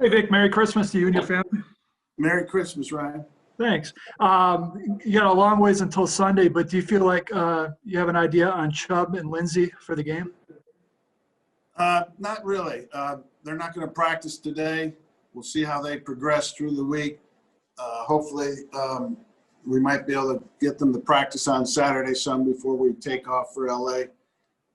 Hey, Vic, Merry Christmas to you and your family. Merry Christmas, Ryan. Thanks. You got a long ways until Sunday, but do you feel like you have an idea on Chubb and Lindsey for the game? Not really. They're not going to practice today. We'll see how they progress through the week. Hopefully, we might be able to get them to practice on Saturday, some before we take off for LA,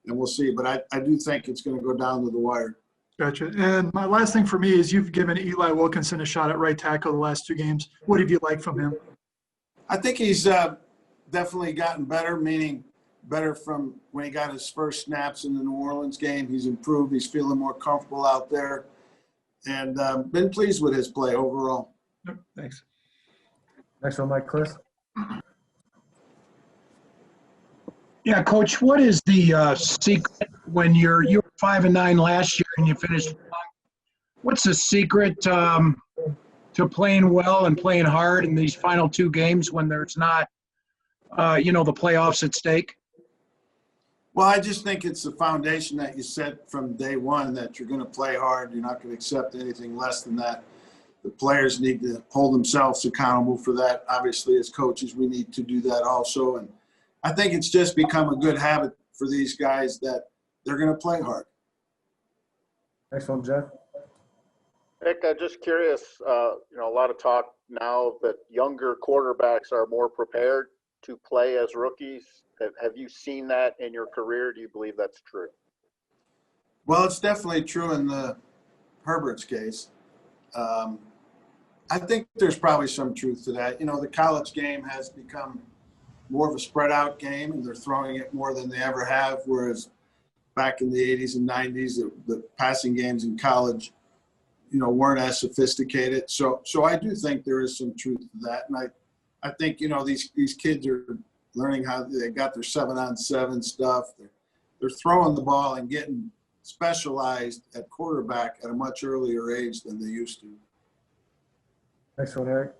and we'll see. But I do think it's going to go down to the wire. Gotcha. And my last thing for me is you've given Eli Wilkinson a shot at right tackle the last two games. What have you liked from him? I think he's definitely gotten better, meaning better from when he got his first snaps in the New Orleans game. He's improved. He's feeling more comfortable out there, and been pleased with his play overall. Yep, thanks. Next one, Mike, Chris. Yeah, Coach, what is the secret when you were 5-9 last year and you finished? What's the secret to playing well and playing hard in these final two games when there's not, the playoffs at stake? Well, I just think it's the foundation that you set from day one, that you're going to play hard. You're not going to accept anything less than that. The players need to hold themselves accountable for that. Obviously, as coaches, we need to do that also. And I think it's just become a good habit for these guys that they're going to play hard. Next one, Jeff. Nick, I'm just curious, a lot of talk now that younger quarterbacks are more prepared to play as rookies. Have you seen that in your career? Do you believe that's true? Well, it's definitely true in the Herbert's case. I think there's probably some truth to that. The college game has become more of a spread out game, and they're throwing it more than they ever have, whereas back in the 80s and 90s, the passing games in college, weren't as sophisticated. So I do think there is some truth to that. And I think, these kids are learning how they got their 7-on-7 stuff. They're throwing the ball and getting specialized at quarterback at a much earlier age than they used to. Next one, Eric.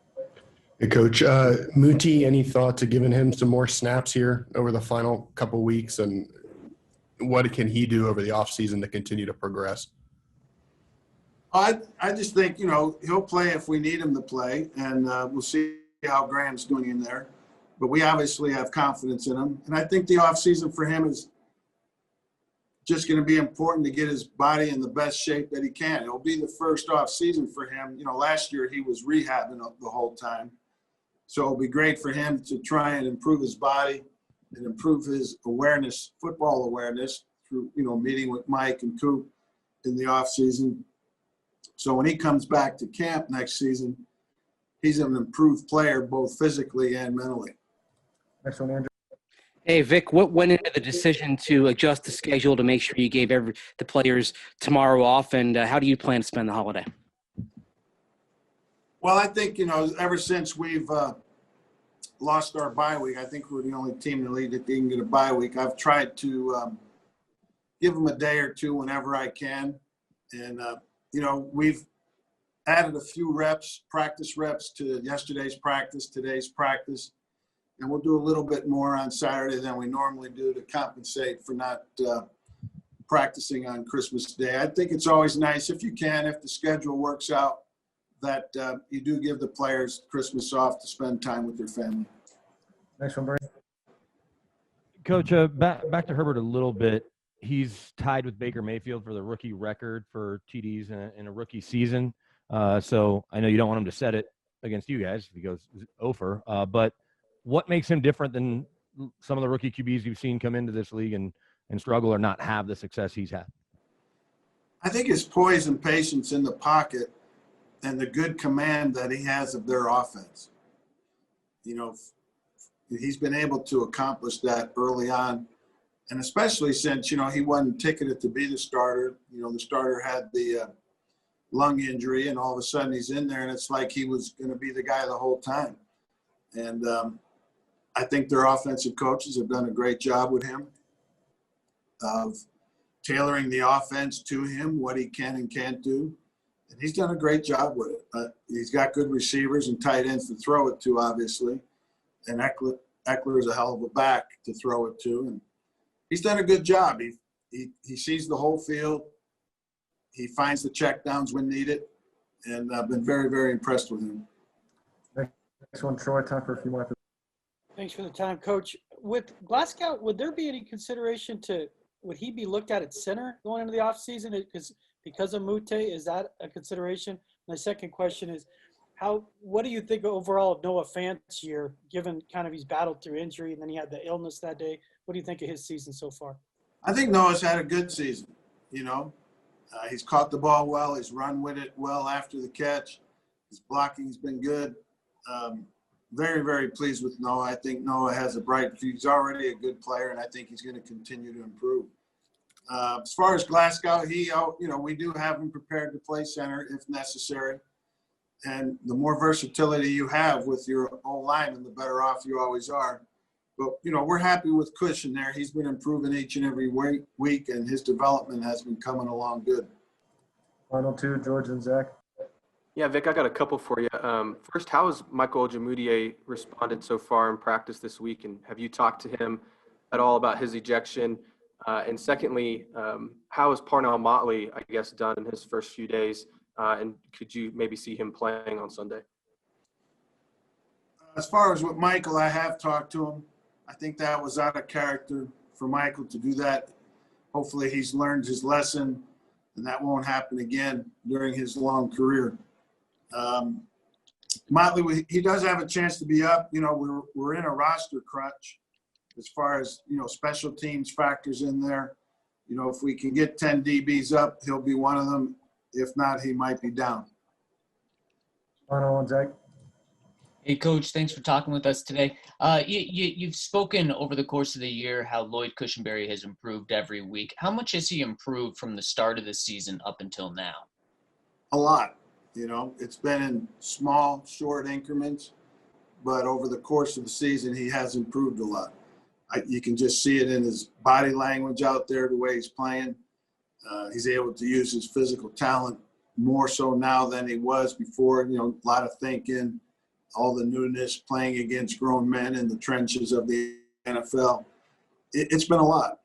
Hey, Coach. Muti, any thought to giving him some more snaps here over the final couple of weeks, and what can he do over the offseason to continue to progress? I just think, he'll play if we need him to play, and we'll see how Graham's doing in there. But we obviously have confidence in him. And I think the offseason for him is just going to be important to get his body in the best shape that he can. It'll be the first offseason for him. Last year he was rehabbing the whole time. So it'll be great for him to try and improve his body and improve his awareness, football awareness, through, meeting with Mike and Coop in the offseason. So when he comes back to camp next season, he's an improved player both physically and mentally. Next one, Andrew. Hey, Vic, what went into the decision to adjust the schedule to make sure you gave the players tomorrow off, and how do you plan to spend the holiday? Well, I think, ever since we've lost our bye week, I think we're the only team in the league that didn't get a bye week. I've tried to give them a day or two whenever I can. And, we've added a few practice reps to yesterday's practice, today's practice. And we'll do a little bit more on Saturday than we normally do to compensate for not practicing on Christmas Day. I think it's always nice, if you can, if the schedule works out, that you do give the players Christmas off to spend time with their family. Next one, Brady. Coach, back to Herbert a little bit. He's tied with Baker Mayfield for the rookie record for TDs in a rookie season. So I know you don't want him to set it against you guys if he goes over. But what makes him different than some of the rookie QBs you've seen come into this league and struggle or not have the success he's had? I think his poise and patience in the pocket and the good command that he has of their offense. He's been able to accomplish that early on, and especially since, he wasn't ticketed to be the starter. The starter had the lung injury, and all of a sudden he's in there, and it's like he was going to be the guy the whole time. And I think their offensive coaches have done a great job with him of tailoring the offense to him, what he can and can't do. And he's done a great job with it. He's got good receivers and tight ends to throw it to, obviously. And Eckler is a hell of a back to throw it to. And he's done a good job. He sees the whole field. He finds the checkdowns when needed. and I've been very, very impressed with him. Next one, Troy, time for a few more. Thanks for the time, Coach. With Glasgow, would there be any consideration would he be looked at center going into the offseason? Because of Mute, is that a consideration? My second question is, what do you think overall of Noah Fant's year, given kind of he's battled through injury and then he had the illness that day? What do you think of his season so far? I think Noah's had a good season. He's caught the ball well. He's run with it well after the catch. His blocking's been good. Very, very pleased with Noah. I think Noah has a bright future. He's already a good player, and I think he's going to continue to improve. As far as Glasgow, we do have him prepared to play center if necessary. And the more versatility you have with your O-lineman, the better off you always are. But, we're happy with Cush in there. He's been improving each and every week, and his development has been coming along good. Final two, George and Zach. Yeah, Vic, I got a couple for you. First, how has Michael Ojemudia responded so far in practice this week? And have you talked to him at all about his ejection? And secondly, how has Parnell Motley, I guess, done in his first few days? And could you maybe see him playing on Sunday? As far as with Michael, I have talked to him. I think that was out of character for Michael to do that. Hopefully he's learned his lesson, and that won't happen again during his long career. Motley, he does have a chance to be up. We're in a roster crunch as far as, special teams factors in there. If we can get 10 DBs up, he'll be one of them. If not, he might be down. Final one, Zach. Hey, Coach, thanks for talking with us today. You've spoken over the course of the year how Lloyd Cushenberry has improved every week. How much has he improved from the start of the season up until now? A lot. It's been in small, short increments, but over the course of the season, he has improved a lot. You can just see it in his body language out there, the way he's playing. He's able to use his physical talent more so now than he was before. A lot of thinking, all the newness, playing against grown men in the trenches of the NFL. It's been a lot.